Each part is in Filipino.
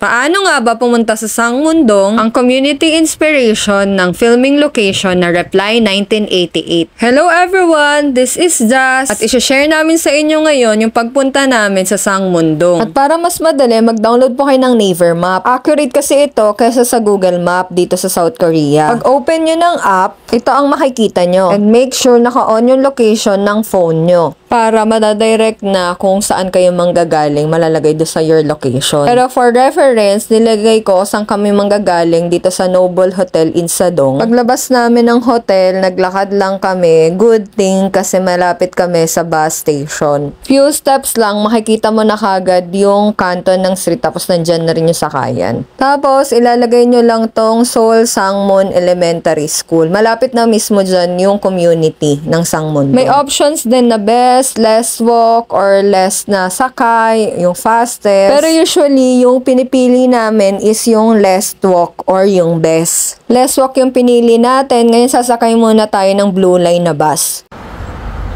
Paano nga ba pumunta sa Sangmundong, ang community inspiration ng filming location na Reply 1988? Hello everyone! This is Jazz at isi-share namin sa inyo ngayon yung pagpunta namin sa Sangmundong. At para mas madali, mag-download po kayo ng Naver Map. Accurate kasi ito kaysa sa Google Map dito sa South Korea. Pag open nyo ng app, ito ang makikita nyo. And make sure naka-on yung location ng phone nyo para madadirect na kung saan kayo manggagaling, malalagay doon sa your location. Pero for reference, nilagay ko saan kami manggagaling dito sa Noble Hotel in Sadong. Paglabas namin ng hotel, naglakad lang kami. Good thing kasi malapit kami sa bus station. Few steps lang, makikita mo na kagad yung kanto ng street, tapos nandyan na rin yung sakayan. Tapos, ilalagay nyo lang tong Seoul Sangmun Elementary School. Malapit na mismo dyan yung community ng Sangmun. May options din na best, less walk, or less na sakay, yung fastest. Pero usually, yung pinipili namin is yung less walk or yung best. Less walk yung pinili natin. Ngayon, sasakay muna tayo ng Blue Line na bus.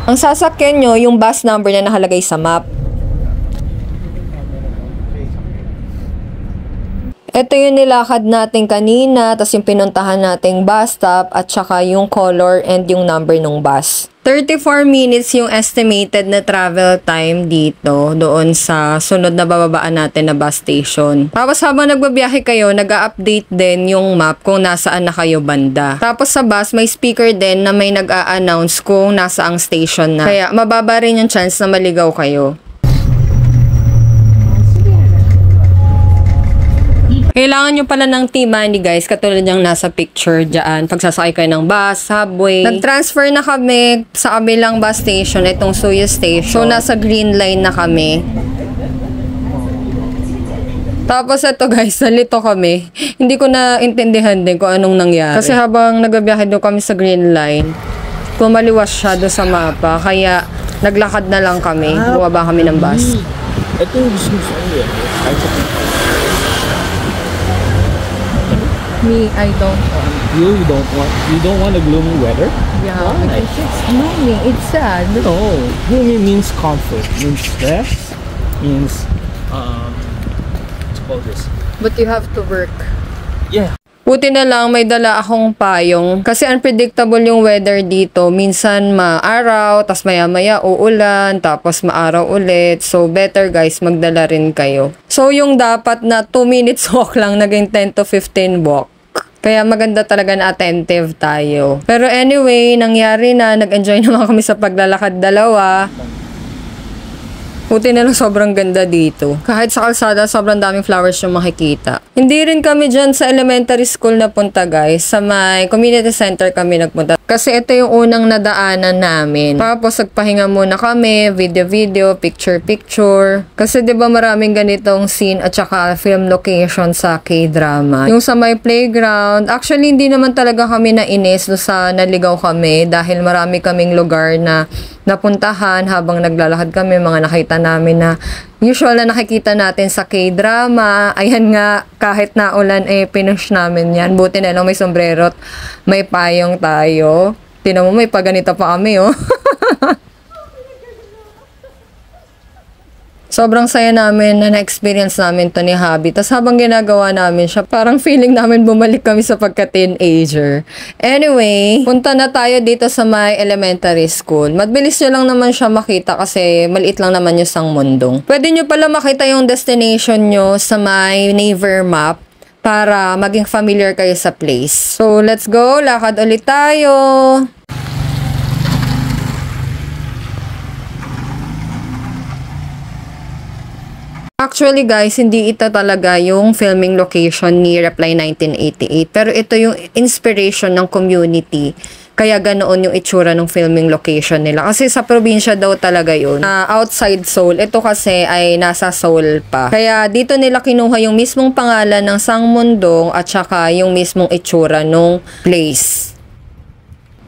Ang sasakyan nyo, yung bus number na nakalagay sa map. Ito yung nilakad natin kanina, tas yung pinuntahan nating bus stop, at saka yung color and yung number ng bus. 34 minutes yung estimated na travel time dito, doon sa sunod na bababaan natin na bus station. Tapos habang nagbabiyahe kayo, nag-a-update din yung map kung nasaan na kayo banda. Tapos sa bus, may speaker din na may nag-a-announce kung nasa ang station na. Kaya mababa rin yung chance na maligaw kayo. Kailangan nyo pala ng T-money guys, katulad yung nasa picture dyan. Pagsasakay kayo ng bus, subway. Nag-transfer na kami sa kabilang bus station, itong Suyo Station. So, nasa green line na kami. Tapos ito guys, nalito kami. Hindi ko na intindihan din kung anong nangyari. Kasi habang nagbabiyahe doon kami sa green line, kumaliwas siya doon sa mapa. Kaya naglakad na lang kami. Bumaba kami ng bus. Ito yung gusto mo sa'yo. Me, I don't want. You don't want a gloomy weather? Yeah, why? because it's gloomy. It's sad. No, gloomy means comfort, means stress, means what's it called this? But you have to work. Yeah. Buti na lang may dala akong payong kasi unpredictable yung weather dito. Minsan maaraw, tas maya-maya uulan, tapos maaraw ulit. So better guys, magdala rin kayo. So yung dapat na 2 minutes walk lang, naging 10 to 15 walk. Kaya maganda talaga na attentive tayo. Pero anyway, nangyari na, nag-enjoy naman kami sa paglalakad dalawa. Buti na lang sobrang ganda dito. Kahit sa kalsada, sobrang daming flowers yung makikita. Hindi rin kami dyan sa elementary school na punta guys. Sa may community center kami nagpunta. Kasi ito yung unang nadaanan namin. Tapos nagpahinga muna kami, video-video, picture-picture. Kasi 'di ba maraming ganitong scene at saka film location sa K-drama. Yung sa may playground, actually hindi naman talaga kami nainis do sa naligaw kami dahil marami kaming lugar na napuntahan habang naglalakad kami, mga nakita namin na usual na nakikita natin sa K-drama. Ayan nga, kahit naulan pinush namin yan. Buti na lang may sombrero at may payong tayo. Tingnan mo, may paganito pa kami, oh. Sobrang saya namin na na-experience namin to ni Habi. Tapos habang ginagawa namin siya, parang feeling namin bumalik kami sa pagka-teenager. Anyway, punta na tayo dito sa may elementary school. Mabilis nyo lang naman siya makita kasi maliit lang naman yung Sangmundong. Pwede nyo pala makita yung destination nyo sa may Naver Map para maging familiar kayo sa place. So, let's go. Lakad ulit tayo. Actually guys, hindi ito talaga yung filming location ni Reply 1988. Pero ito yung inspiration ng community. Kaya ganoon yung itsura ng filming location nila. Kasi sa probinsya daw talaga yun. Outside Seoul. Ito kasi ay nasa Seoul pa. Kaya dito nila kinuha yung mismong pangalan ng Sangmundong at saka yung mismong itsura ng place.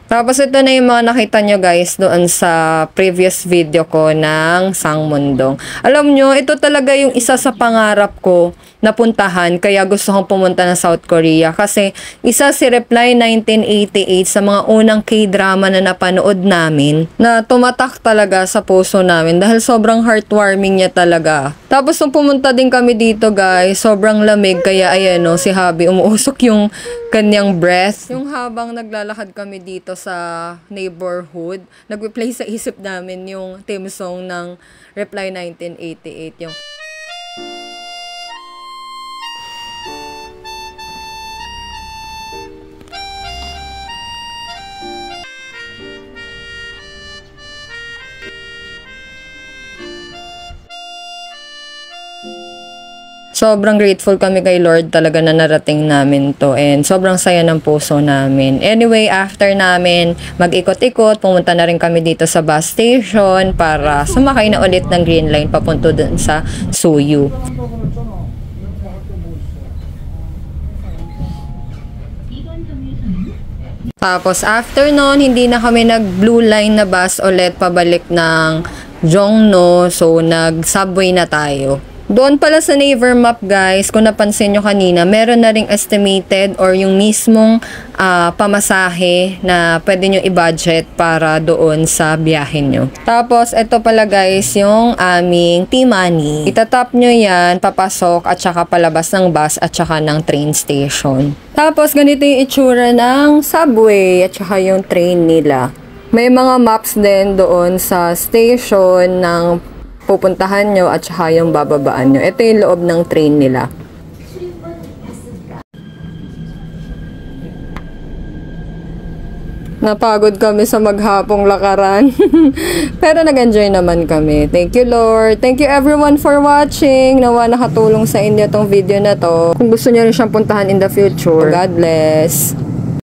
Tapos ito na yung mga nakita nyo guys doon sa previous video ko ng Sangmundong. Alam nyo, ito talaga yung isa sa pangarap ko napuntahan kaya gusto kong pumunta na South Korea kasi isa si Reply 1988 sa mga unang K-drama na napanood namin na tumatak talaga sa puso namin dahil sobrang heartwarming niya talaga. Tapos nung pumunta din kami dito guys, sobrang lamig kaya ayan o, si Habi umuusok yung kanyang breath. Yung habang naglalakad kami dito sa neighborhood, nag-play sa isip namin yung theme song ng Reply 1988, yung sobrang grateful kami kay Lord talaga na narating namin to and sobrang saya ng puso namin. Anyway, after namin mag-ikot-ikot, pumunta na rin kami dito sa bus station para sumakay na ulit ng Green Line papunto dun sa Suyu. Tapos after nun, hindi na kami nag-Blue Line na bus ulit pabalik ng Jongno, so nag-subway na tayo. Doon pala sa Naver Map guys, kung napansin nyo kanina, meron na ring estimated or yung mismong pamasahe na pwede nyo i-budget para doon sa biyahe nyo. Tapos, ito pala guys, yung aming T-Money. Itatap nyo yan, papasok at saka palabas ng bus at saka ng train station. Tapos, ganito yung itsura ng subway at saka yung train nila. May mga maps din doon sa station ng pupuntahan nyo at saka yung bababaan nyo. Ito yung loob ng train nila. Napagod kami sa maghapong lakaran. Pero nag-enjoy naman kami. Thank you Lord. Thank you everyone for watching. Nawa nakatulong sa inyo tong video na to. Kung gusto nyo rin siyang puntahan in the future. God bless.